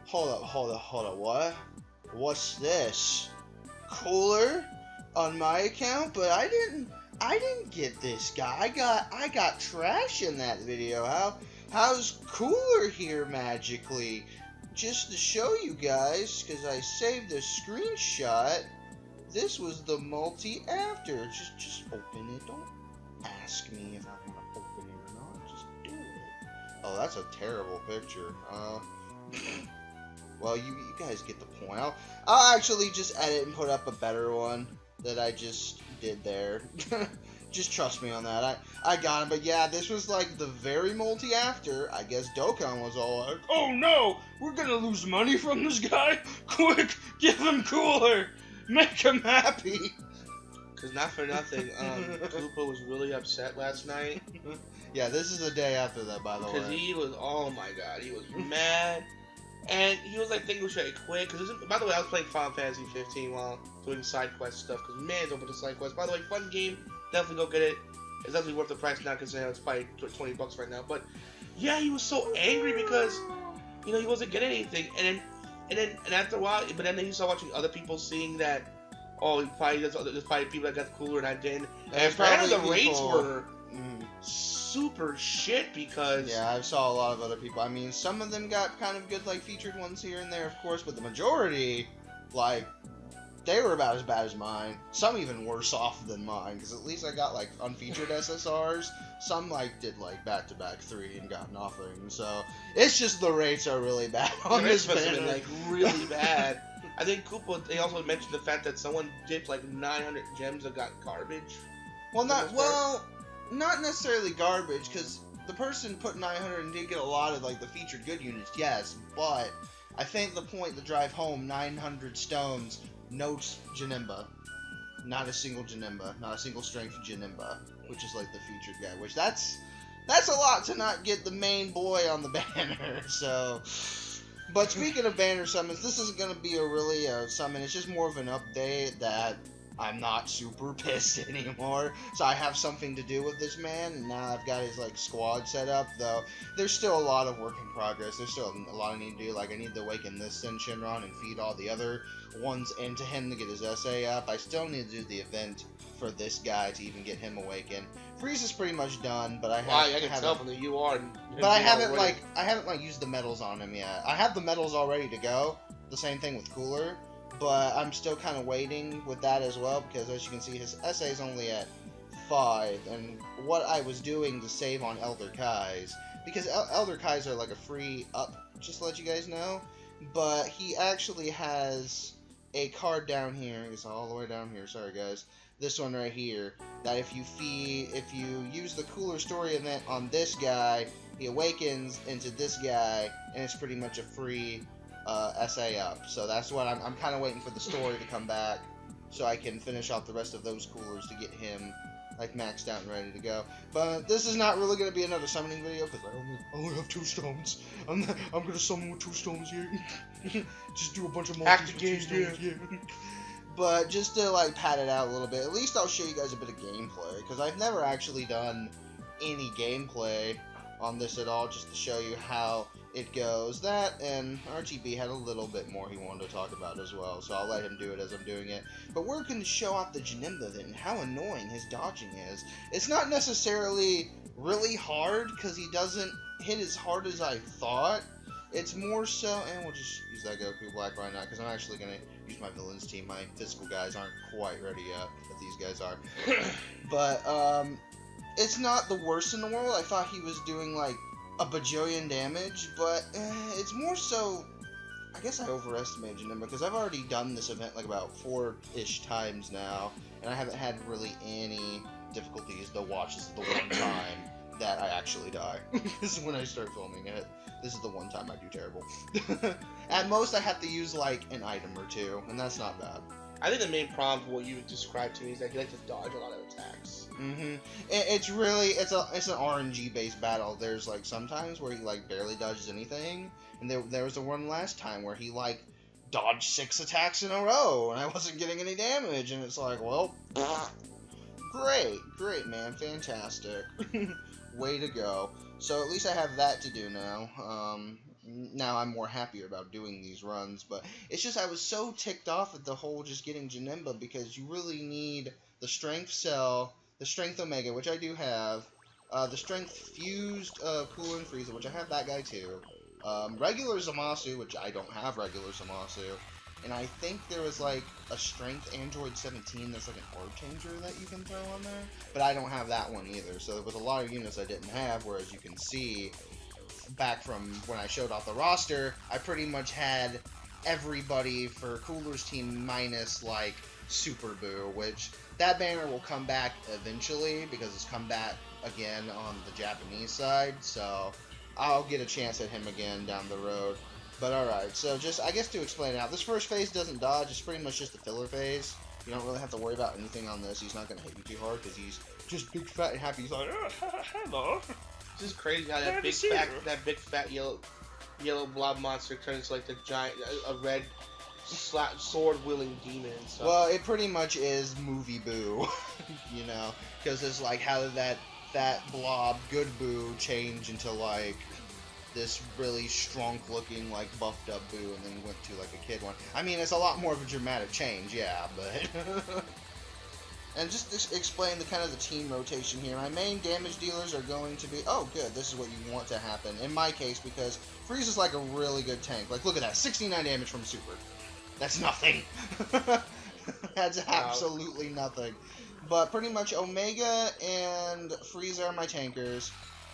Hold up, what? What's this? Cooler on my account, but I didn't get this guy. I got trash in that video. How's Cooler here magically? Just to show you guys, because I saved a screenshot. This was the multi after. Just open it. Don't ask me if I want to open it or not. Just do it. Oh, that's a terrible picture. Well, you guys get the point. I'll actually just edit and put up a better one that I just did there. Just trust me on that. I got it. But yeah, this was like the very multi after. I guess Dokkan was all like, "Oh no, we're gonna lose money from this guy. Quick, give him Cooler. Make him happy." Because not for nothing, Koopa was really upset last night. Yeah, this is the day after that, by the way. Because he was, oh my god, he was mad. And he was like thinking we should quit. Because, by the way, I was playing Final Fantasy 15 while doing side quest stuff. Because, man, it's open to side quest. By the way, fun game. Definitely go get it. It's definitely worth the price now, considering it's probably $20 right now. But, yeah, he was so angry because, you know, he wasn't getting anything. And after a while, but then he started watching other people seeing that, oh, there's probably people that got Cooler and I didn't. And apparently the rates were super shit because... Yeah, I saw a lot of other people. I mean, some of them got kind of good, like, featured ones here and there, of course, but the majority, like, they were about as bad as mine. Some even worse off than mine, because at least I got, like, unfeatured SSRs. Some, like, did, like, back-to-back 3 and got nothing. So, it's just the rates are really bad on this banner. Like, really bad. I think Koopa, they also mentioned the fact that someone dipped, like, 900 gems that got garbage. Well, not necessarily garbage, because the person put 900 and did get a lot of, like, the featured good units, yes, but I think the point to drive home, 900 stones, no Janemba. Not a single Janemba. Not a single strength Janemba, which is, like, the featured guy, which that's a lot to not get the main boy on the banner, so... But speaking of banner summons, this isn't going to be a really summon, it's just more of an update that... I'm not super pissed anymore, so I have something to do with this man, and now I've got his, like, squad set up, though there's still a lot of work in progress. There's still a lot I need to do. Like, I need to awaken this Sen Shinron and feed all the other ones into him to get his SA up. I still need to do the event for this guy to even get him awakened. Freeze is pretty much done, but I can tell from the UR. But I haven't used the medals on him yet. I have the medals all ready to go. The same thing with Cooler. But I'm still kind of waiting with that as well, because as you can see, his SA is only at 5, and what I was doing to save on Elder Kais, because Elder Kais are like a free up, just to let you guys know, but he actually has a card down here, it's all the way down here, sorry guys, this one right here, that if you use the Cooler story event on this guy, he awakens into this guy, and it's pretty much a free SA up. So that's what I'm kind of waiting for the story to come back so I can finish off the rest of those Coolers to get him like maxed out and ready to go. But this is not really going to be another summoning video because I only have 2 stones. I'm going to summon with 2 stones here. Just do a bunch of multis with 2 stones. Yeah. But just to like pad it out a little bit, at least I'll show you guys a bit of gameplay because I've never actually done any gameplay on this at all, just to show you how it goes. That and RGB had a little bit more he wanted to talk about as well, so I'll let him do it as I'm doing it. But we're going to show off the Janemba then, how annoying his dodging is. It's not necessarily really hard, because he doesn't hit as hard as I thought. It's more so, and we'll just use that Goku Black right now, because I'm actually going to use my villains team. My physical guys aren't quite ready yet, but these guys are. But, it's not the worst in the world. I thought he was doing, like, a bajillion damage, but it's more so, I guess I overestimated Janemba, because I've already done this event, like, about 4-ish times now, and I haven't had really any difficulties to watch. This is the one time that I actually die. This is when I start filming it. This is the one time I do terrible. At most, I have to use, like, an item or 2, and that's not bad. I think the main problem for what you described to me is that you like to dodge a lot of attacks. It's really, it's an RNG based battle. There's like sometimes where he like barely dodges anything, and there was the one last time where he like dodged 6 attacks in a row, and I wasn't getting any damage, and it's like, well, great man, fantastic, way to go. So at least I have that to do now. now I'm more happier about doing these runs, but it's just I was so ticked off at the whole just getting Janemba, because you really need the Strength Cell, the Strength Omega, which I do have, the Strength Fused Cooler and Frieza, which I have that guy too, regular Zamasu, which I don't have regular Zamasu, and I think there was like a Strength Android 17 that's like an orb changer that you can throw on there, but I don't have that one either, so there was a lot of units I didn't have, whereas you can see back from when I showed off the roster, I pretty much had everybody for Cooler's team minus like Super Boo, which that banner will come back eventually because it's come back again on the Japanese side, so I'll get a chance at him again down the road. But alright, so just, I guess to explain it out, this first phase doesn't dodge, it's pretty much just a filler phase. You don't really have to worry about anything on this, he's not going to hit you too hard because he's just big, fat, and happy. He's like, oh, hello. It's just crazy how that big fat yellow blob monster turns into like the giant, a red sword-wielding demon and stuff. Well, it pretty much is movie Boo, you know, because it's like, how did that blob, good Boo, change into like this really strong-looking, like, buffed-up Boo, and then went to, like, a kid one. I mean, it's a lot more of a dramatic change, yeah, but... And just to explain the kind of the team rotation here, my main damage dealers are going to be... Oh, good, this is what you want to happen, in my case, because Frieza's like a really good tank. Like, look at that, 69 damage from Super. That's nothing. That's absolutely nothing. But pretty much Omega and Frieza are my tankers.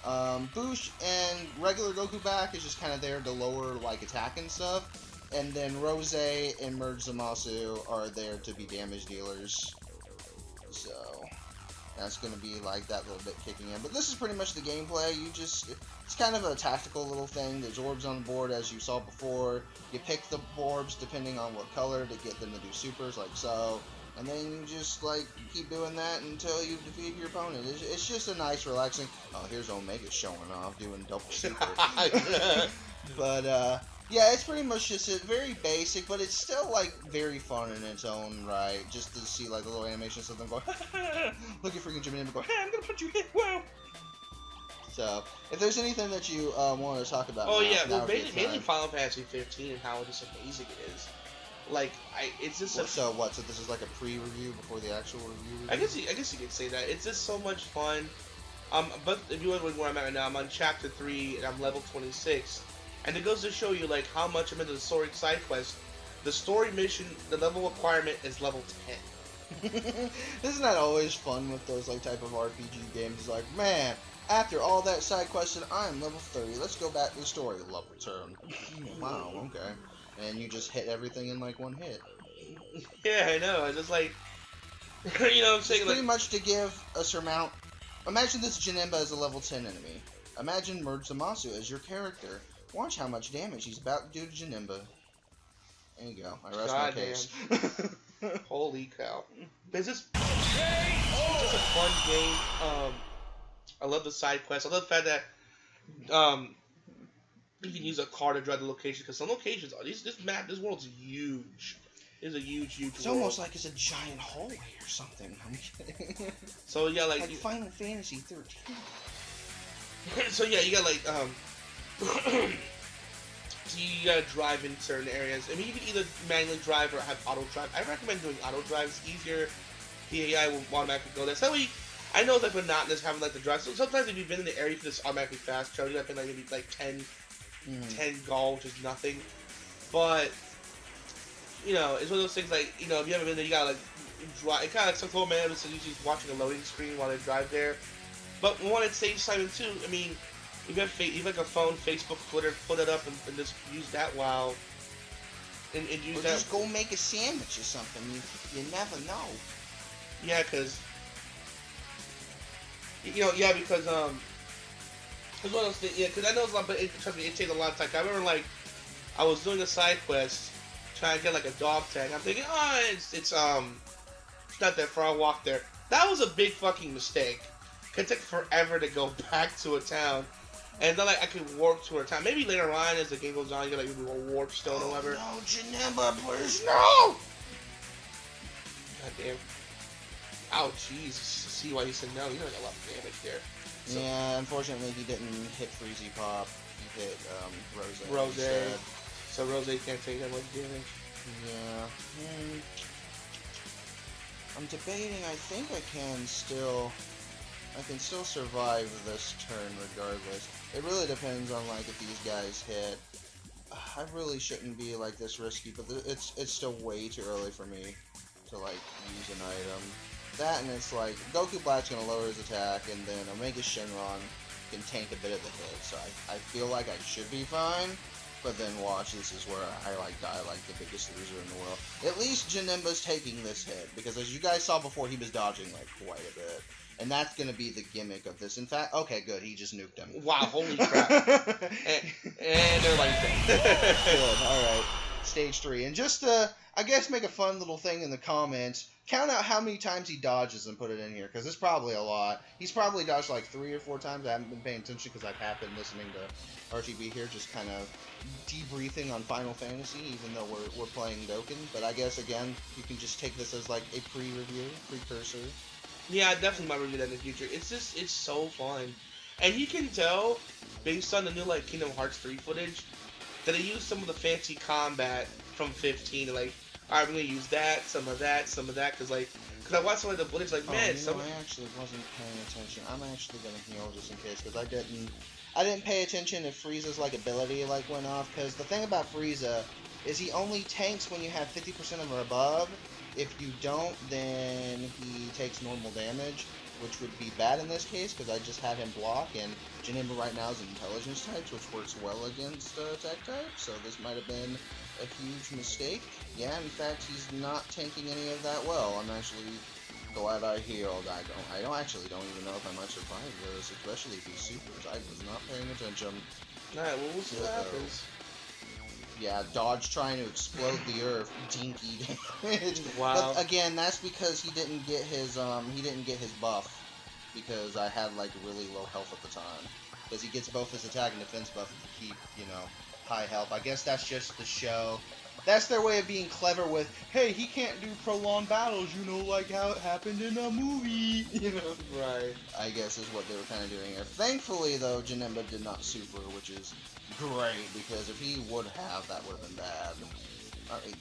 Boosh and regular Goku back is just kind of there to lower, like, attack and stuff. And then Rose and Merge Zamasu are there to be damage dealers. So, that's going to be, like, that little bit kicking in. But this is pretty much the gameplay. It's kind of a tactical little thing. There's orbs on the board, as you saw before. You pick the orbs depending on what color to get them to do supers, like so. And then you just, like, keep doing that until you defeat your opponent. It's just a nice, relaxing... Oh, here's Omega showing off, doing double super. But, yeah, it's pretty much just very basic, but it's still, like, very fun in its own right. Just to see, like, the little animations of them going, look at freaking Janemba going, I'm gonna put you in, whoa! So, if there's anything that you want to talk about... Oh, yeah, well, mainly Final Fantasy 15 and how just amazing it is. Like, it's just... So this is like a pre-review before the actual review? I guess you could say that. It's just so much fun. But if you wonder where I'm at right now, I'm on Chapter 3, and I'm level 26. And it goes to show you, like, how much I'm into the story side quest. The story mission, the level requirement is level 10. Isn't that always fun with those, like, type of RPG games? It's like, man, after all that side questing, I'm level 30. Let's go back to the story. Level 10. Wow, okay. And you just hit everything in, like, one hit. Yeah, I know. It's just like, you know what I'm saying? It's pretty much to give a surmount. Imagine this Janemba as a level 10 enemy. Imagine Merge Zamasu as your character. Watch how much damage he's about to do to Janemba. There you go. I rest my case. Holy cow. It's just a fun game. I love the side quests. I love the fact that you can use a car to drive the location, because some locations are this world's huge. It's a huge It's world. almost like it's a giant hallway or something. I'm kidding. So yeah, like Final Fantasy 13. So yeah, you got like so you gotta drive in certain areas. I mean, you can either manually drive or have auto drive. I recommend doing auto drive. It's easier. The AI will automatically go there. So that way, I know it's like monotonous having like the drive. So sometimes if you've been in the area, you can just automatically fast travel. You gotta pay like maybe like 10 gold, which is nothing. But you know, it's one of those things like, you know, if you haven't been there, you gotta like drive. It kind of like some old man was usually watching a loading screen while they drive there. But one, it saves time too. I mean, if you have like a phone, Facebook, Twitter, put it up and just use that while and use that. Just go make a sandwich or something. You never know. Yeah, because you know, because it's one of those things. Yeah, because I know it's a lot, but trust me, it takes a lot of time. I remember like I was doing a side quest trying to get like a dog tag. I'm thinking, oh, it's not that far. I'll walk there. That was a big fucking mistake. It could take forever to go back to a town, and then like I could warp to a town. Maybe later on as the game goes on, you get like maybe a warp stone or whatever. No, Janemba, please no! God damn. Oh jeez. See why he said no. You know, a lot of damage there. So, yeah, unfortunately he didn't hit Freezy Pop. he hit Rose. Rose. So Rose can't take that much damage. Yeah. I'm debating. I think I can still survive this turn regardless. It really depends on like if these guys hit. I really shouldn't be like this risky, but it's still way too early for me to like use an item. That and it's like Goku Black's gonna lower his attack, and then Omega Shenron can tank a bit of the hit. So I feel like I should be fine. But then watch, this is where I like die like the biggest loser in the world. At least Janemba's taking this hit, because as you guys saw before, he was dodging like quite a bit. And that's going to be the gimmick of this. In fact, okay, good, he just nuked him. Wow, holy crap. and they're like that. Good, alright. Stage 3. And just to, I guess, make a fun little thing in the comments, count out how many times he dodges and put it in here, because it's probably a lot. He's probably dodged like 3 or 4 times. I haven't been paying attention because I have been listening to RTB here, just kind of debriefing on Final Fantasy, even though we're playing Dokkan. But I guess, again, you can just take this as like a pre-review, precursor. Yeah, I definitely might review that in the future. It's just, it's so fun. And you can tell, based on the new like Kingdom Hearts 3 footage, that they used some of the fancy combat from 15 to like, alright, we're gonna use that, some of that, because I watched some of the footage, like, man, I actually wasn't paying attention. I'm actually gonna heal just in case, because I didn't pay attention if Frieza's like ability like went off, because the thing about Frieza is he only tanks when you have 50% or above. If you don't, then he takes normal damage, which would be bad in this case, because I just had him block, and Janemba right now is intelligence types, which works well against tech types, so this might have been a huge mistake. Yeah, in fact, he's not tanking any of that well. I'm actually glad I healed. I don't even know if I might survive this, especially if he's supers. I was not paying attention. Alright, well, we'll see what happens. Yeah, dodge trying to explode the earth, dinky damage. Wow. But again, that's because he didn't get his buff, because I had like really low health at the time. Because he gets both his attack and defense buff to keep, high health. I guess that's just the show. That's their way of being clever with, hey, he can't do prolonged battles, like how it happened in a movie, Right. I guess is what they were kind of doing here. Thankfully, though, Janemba did not super, which is great, because if he would have, that would have been bad. Alright,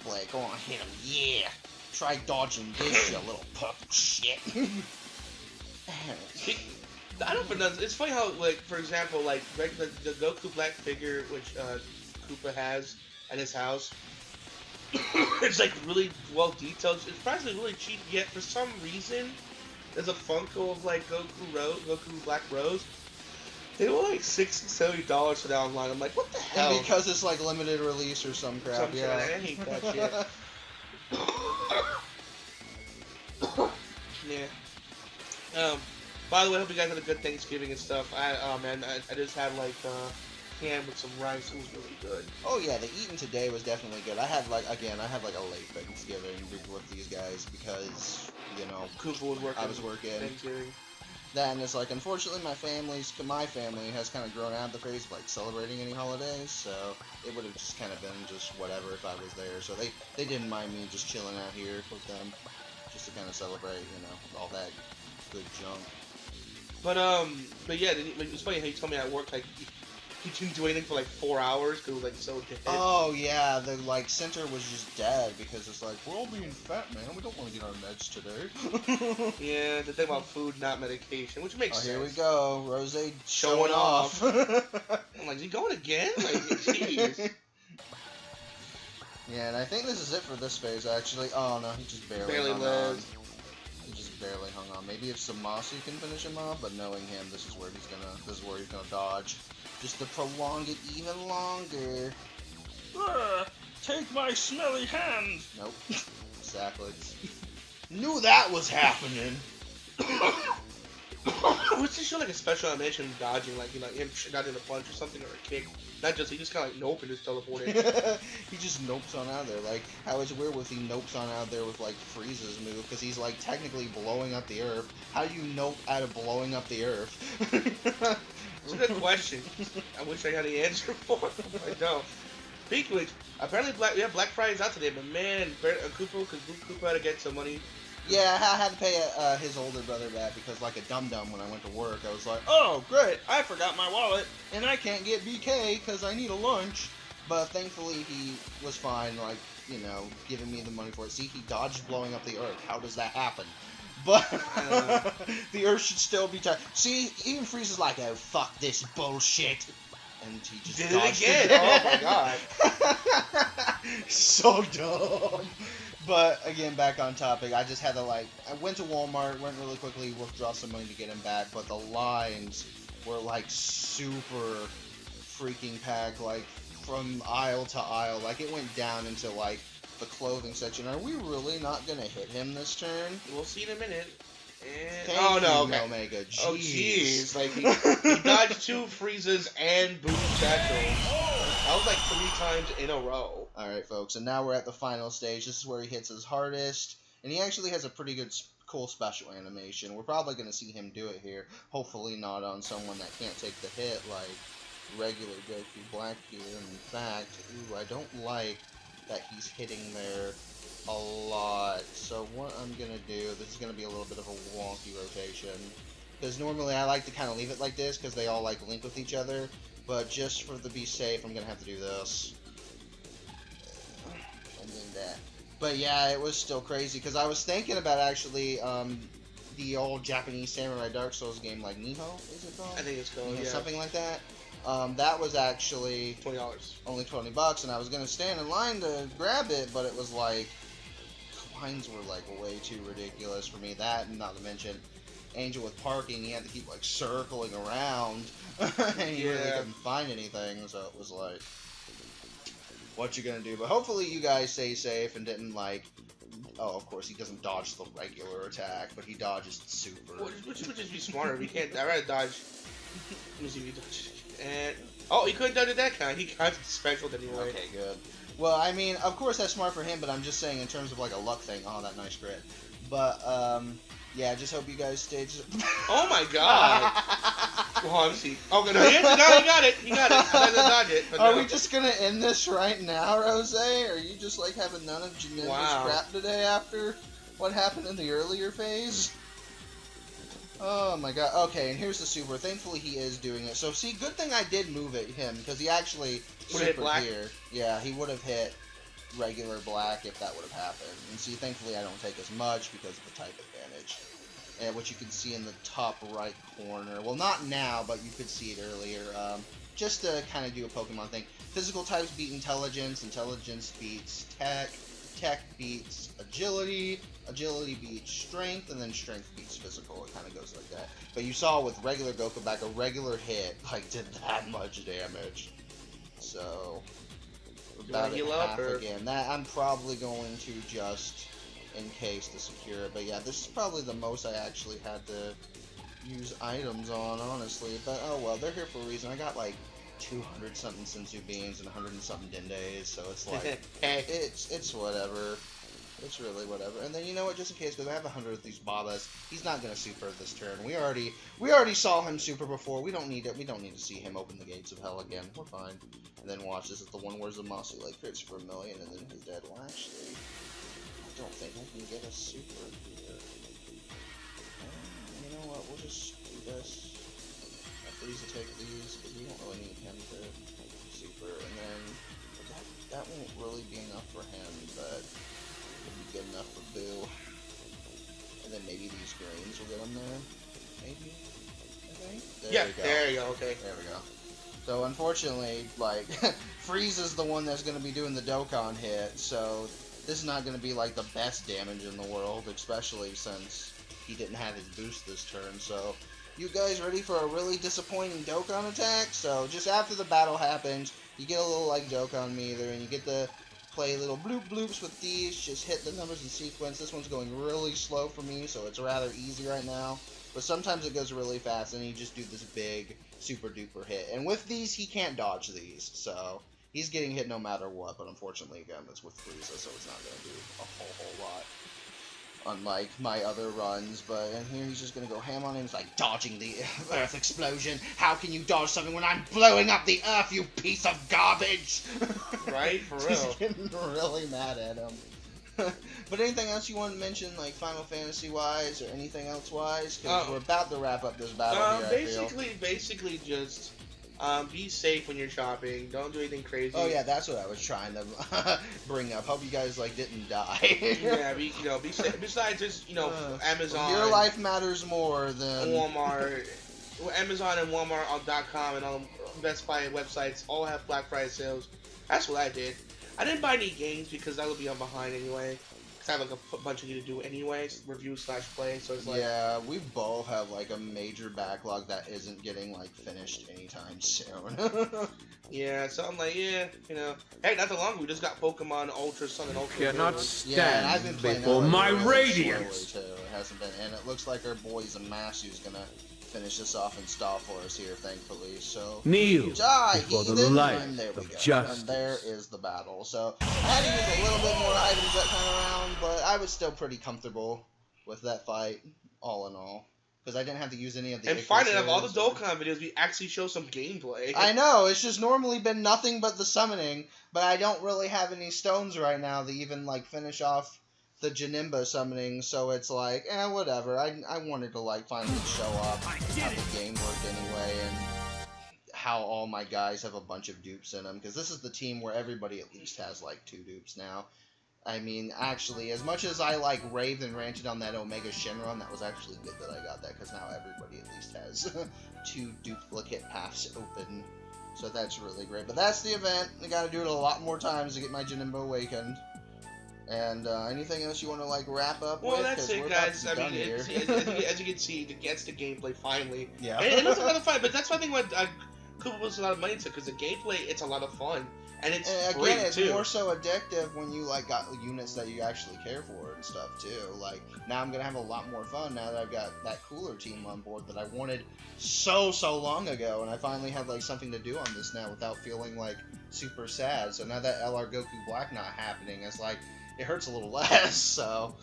Blake, go on, hit him, yeah! Try dodging this, you little pup shit. I don't know, it's funny how, like, for example, like, the Goku Black figure, which Koopa has at his house, it's like really well detailed. It's probably really cheap, yet for some reason, there's a Funko of like Goku Black Rose. They were like $60-$70 for that online. I'm like, what the hell? And because it's like limited release or some crap, yeah. I hate that shit. Yeah. By the way, I hope you guys had a good Thanksgiving and stuff. I just had like ham with some rice. It was really good. Oh yeah, the eating today was definitely good. I had like a late Thanksgiving with these guys because Koopa was working. I was working. Thanksgiving. That and it's like, unfortunately, my family has kind of grown out of the phase of like celebrating any holidays, so it would have just kind of been just whatever if I was there. So they didn't mind me just chilling out here with them, just to kind of celebrate, all that good junk. But yeah, it was funny how you told me at work, like, he didn't do anything for like 4 hours because it was like so dead. Oh yeah, the like center was just dead because it's like, we're all being fat, man. We don't want to get our meds today. Yeah, the thing about food, not medication, which makes sense. Here we go, Rose showing off. I'm like, you going again? Like, jeez. Yeah, and I think this is it for this phase actually. Oh no, he just barely hung lived. on. He just barely hung on. Maybe if Samasu can finish him off, but knowing him, this is where he's gonna dodge. Just to prolong it even longer. Take my smelly hand! Nope. Exactly. Knew that was happening. What's this show like a special animation dodging, like him dodging a punch or something or a kick? Not just he just kind of like nope and just teleporting. He just nopes on out there. Like how it's weird with he nopes on out there with like Frieza's move because he's like technically blowing up the earth. How do you nope out of blowing up the earth? It's a good question. I wish I had the answer for it. I don't. Speaking of which, apparently Black Friday's out today, but man, Koopa had to get some money. Yeah, I had to pay his older brother back because, like a dum-dum, when I went to work, I was like, oh, great, I forgot my wallet, and I can't get BK because I need a lunch. But thankfully, he was fine, like, you know, giving me the money for it. See, he dodged blowing up the Earth. How does that happen? But the Earth should still be tight. See, even Frieza's like, oh, fuck this bullshit. And he just did dodged it again. Oh my god. So dumb. But again, back on topic, I just had to I went to Walmart, went really quickly, withdraw some money to get him back, but the lines were like super freaking packed, like from aisle to aisle. Like it went down into like the clothing section. Are we really not gonna hit him this turn? We'll see in a minute. And... Thank no, you, okay. Omega. Jeez. Oh, jeez. Like, he dodged 2 freezes and boom satchels. That was like 3 times in a row. Alright, folks, and now we're at the final stage. This is where he hits his hardest, and he actually has a pretty good, cool special animation. We're probably going to see him do it here. Hopefully not on someone that can't take the hit like regular Goku Black here. In fact, ooh, I don't like that he's hitting there a lot. So what I'm going to do, this is going to be a little bit of a wonky rotation. Because normally I like to kind of leave it like this because they all like link with each other. But just for the be safe, I'm going to have to do this. And then that. But yeah, it was still crazy because I was thinking about actually the old Japanese Samurai Dark Souls game like Niho, is it called? I think it's called, yeah. Something like that. That was actually $20. only $20, and I was gonna stand in line to grab it, but it was like lines were like way too ridiculous for me. That, and not to mention Angel with parking, he had to keep like circling around, and he really couldn't find anything. So it was like, what you gonna do? But hopefully you guys stay safe and didn't like. Oh, of course he doesn't dodge the regular attack, but he dodges the super. Which would just be smarter. We can't. I'd rather dodge. Let me see if he dodges. And oh, he couldn't dodge that kind. He got special anyway. Okay, good. Well, I mean, of course that's smart for him, but I'm just saying in terms of like a luck thing. Oh, that nice crit. But yeah, just hope you guys stay. Oh my god. Well, let me see. Oh no, he got it. He got it. I had to dodge it. But Are no. we just gonna end this right now, Rose? Are you just like having none of Janemba's crap today after what happened in the earlier phase? Oh my god. Okay, and here's the super. Thankfully he is doing it. So see, good thing I did move it him because he actually would hit supered black. here. Yeah, he would have hit regular black if that would have happened. And see, thankfully I don't take as much because of the type advantage. And which you can see in the top right corner. Well, not now, but you could see it earlier. Just to kind of do a Pokemon thing. Physical types beat intelligence. Intelligence beats tech. Tech beats agility. Agility beats strength. And then strength beats physical. It kind of goes like that. But you saw with regular Goku back, a regular hit like did that much damage. So about heal half up, or? again. That I'm probably going to just encase to secure it. But yeah, this is probably the most I actually had to use items on, honestly. But oh well, they're here for a reason. I got like 200 something Senzu beans and 100 and something Dendays, so it's like it's whatever. It's really whatever. And then you know what? Just in case, because I have 100 of these Babas, he's not gonna super this turn. We already saw him super before. We don't need it. We don't need to see him open the gates of hell again. We're fine. And then watch, this is the one where Zamasu like crits for 1 million and then he's dead. Well, actually, I don't think I can get a super here. You know what? We'll just do this. Frieza take these because we don't really need him to super, and then that won't really be enough for him, but it'll be good enough for Boo. And then maybe these greens will get him there. Maybe. I think. There you go. Okay. There we go. So unfortunately, like Frieza's the one that's going to be doing the Dokkan hit, so this is not going to be like the best damage in the world, especially since he didn't have his boost this turn. So you guys ready for a really disappointing Dokkan attack? So just after the battle happens, you get a little like Dokkan meter, and you get to play little bloop bloops with these. Just hit the numbers in sequence. This one's going really slow for me, so it's rather easy right now. But sometimes it goes really fast, and you just do this big super duper hit. And with these, he can't dodge these, so he's getting hit no matter what. But unfortunately, again, it's with Frieza, so it's not going to do a whole lot. Unlike my other runs, but and here he's just gonna go ham on him. He's like, dodging the Earth explosion. How can you dodge something when I'm blowing up the Earth, you piece of garbage? Right, for real. He's getting really mad at him. But anything else you want to mention, like Final Fantasy wise or anything else wise? Because we're about to wrap up this battle here. Basically just be safe when you're shopping. Don't do anything crazy. Oh yeah, that's what I was trying to bring up. Hope you guys like didn't die. Yeah, be safe. Besides just Amazon. Your life matters more than Walmart. Amazon and Walmart.com and all Best Buy websites all have Black Friday sales. That's what I did. I didn't buy any games because I would be on behind anyway. Cause I have like a bunch of you to do anyways, review/play. So it's like we both have like a major backlog that isn't getting like finished anytime soon. Yeah, so I'm like, hey, not too long ago we just got Pokemon Ultra Sun and Ultra Moon. Cannot stand and I've been playing before my really radiance. slowly, too. It hasn't been, and it looks like our boy Zamasu's gonna finish this off in style for us here, thankfully. So Kneel die, before the heathen, light and there we of go. justice. And there is the battle. So I had to use a little bit more items that time around, but I was still pretty comfortable with that fight, all in all. Because I didn't have to use any of the... And finally, of all the Dokkan videos, we actually show some gameplay. I know, it's just normally been nothing but the summoning, but I don't really have any stones right now to even, like, finish off the Janemba summoning, so it's like, whatever. I wanted to, like, finally show up how the game worked anyway, and how all my guys have a bunch of dupes in them, because this is the team where everybody at least has, like, 2 dupes now. I mean, actually, as much as I, like, raved and ranted on that Omega Shenron, that was actually good that I got that, because now everybody at least has 2 duplicate paths open. So that's really great. But that's the event. I gotta do it a lot more times to get my Janemba awakened. And anything else you want to, like, wrap up with? Well, that's it, guys. I mean, as you can see, it gets the gameplay finally. Yeah. And it's a lot of fun, but that's one thing what Koopa puts a lot of money into, because the gameplay, it's a lot of fun. And it's free, again, it's too. more so addictive when you, like, got units that you actually care for and stuff, too. Like, now I'm going to have a lot more fun now that I've got that cooler team on board that I wanted so long ago, and I finally have, like, something to do on this now without feeling, like, super sad. So now that LR Goku Black not happening, it's like, it hurts a little less, so...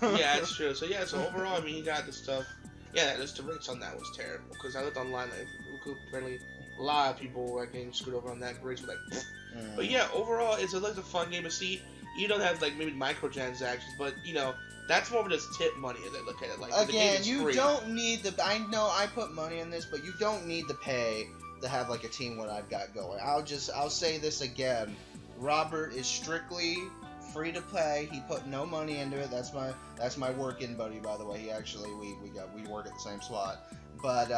Yeah, that's true. So, yeah, so overall, I mean, you got the stuff. Yeah, just the rates on that was terrible, because I looked online, like, apparently a lot of people were getting screwed over on that. Rates were like... But yeah, overall, it's a fun game to see. You don't have, like, maybe microtransactions, but, that's more of just tip money as I look at it. Like, again, the game is you free. don't need the... I know I put money in this, but you don't need to pay to have, like, a team what I've got going. I'll say this again. Robert is strictly free to play. He put no money into it. That's my working buddy, by the way. He actually, we work at the same spot. But,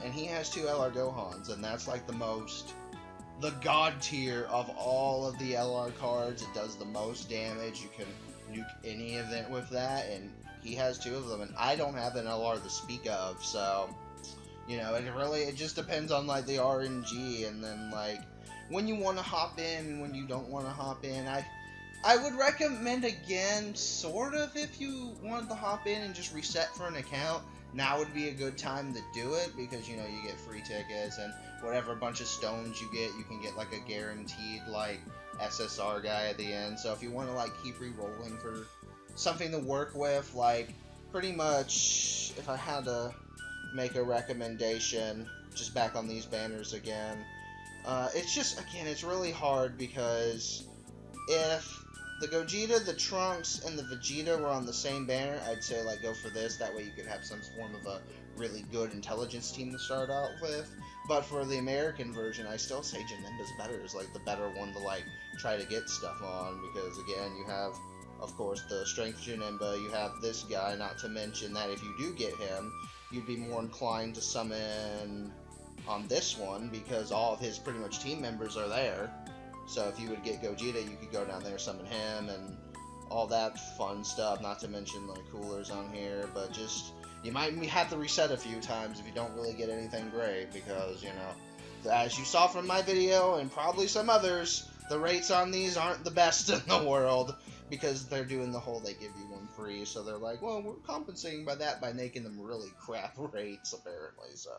and he has 2 LR Gohans, and that's, like, the god tier of all of the LR cards. It does the most damage. You can nuke any event with that, and he has 2 of them, and I don't have an LR to speak of, so, it just depends on, like, the RNG, and then, like, when you want to hop in and when you don't want to hop in. I would recommend, again, sort of, if you wanted to hop in and just reset for an account, now would be a good time to do it, because, you get free tickets, and whatever bunch of stones you can get, like, a guaranteed, like, SSR guy at the end. So if you want to, like, keep re-rolling for something to work with, like, pretty much, if I had to make a recommendation, just back on these banners again, it's just, again, it's really hard, because if the Gogeta, the Trunks, and the Vegeta were on the same banner, I'd say, like, go for this. That way you could have some form of a really good intelligence team to start out with. But for the American version, I still say Janemba's better, is, like, the better one to, like, try to get stuff on. Because, again, you have, of course, the Strength Janemba, you have this guy, not to mention that if you do get him, you'd be more inclined to summon on this one, because all of his, pretty much, team members are there. So if you would get Gogeta, you could go down there, summon him, and all that fun stuff, not to mention, like, coolers on here, but just, you might have to reset a few times if you don't really get anything great, because, as you saw from my video, and probably some others, the rates on these aren't the best in the world, because they're doing the whole they give you one free, so they're like, well, we're compensating by that by making them really crap rates, apparently, so...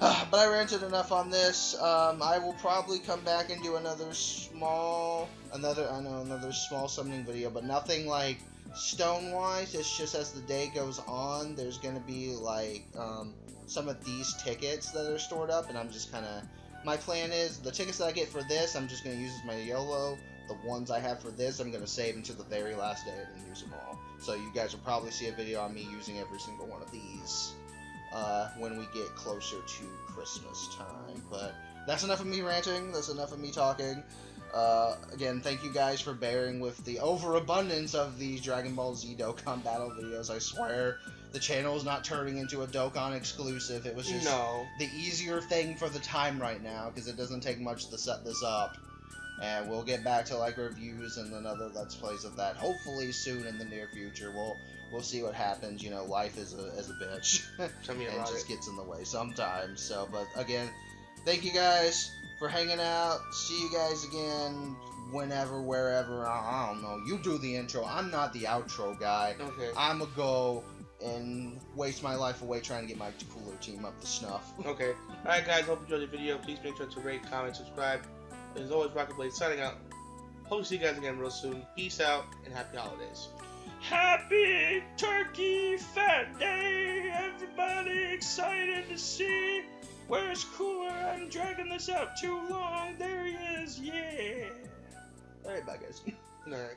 But I ranted enough on this. I will probably come back and do another small summoning video, but nothing like stone-wise. It's just as the day goes on, there's gonna be like some of these tickets that are stored up, and I'm just kind of my plan is the tickets that I get for this, I'm just going to use as my YOLO. The ones I have for this, I'm going to save until the very last day and then use them all. So you guys will probably see a video on me using every single one of these when we get closer to Christmas time. But that's enough of me ranting. That's enough of me talking. Again, thank you guys for bearing with the overabundance of these Dragon Ball Z Dokkan Battle videos. I swear, the channel is not turning into a Dokkan exclusive. It was just the easier thing for the time right now, because it doesn't take much to set this up. And we'll get back to like reviews and then other Let's Plays of that, hopefully soon in the near future. We'll see what happens. You know, life is a bitch. Tell me and about just it. gets in the way sometimes. So, but again, thank you guys for hanging out. See you guys again whenever, wherever. I don't know. You do the intro. I'm not the outro guy. Okay. I'm going to go and waste my life away trying to get my cooler team up to snuff. Okay. Alright, guys. Hope you enjoyed the video. Please make sure to rate, comment, subscribe. As always, Rocket Blade signing out. Hope to see you guys again real soon. Peace out and happy holidays. Happy Turkey Fat Day! Everybody excited to see. Where's Cooler? I'm dragging this out too long. There he is. Yeah. Alright, bye guys. Alright.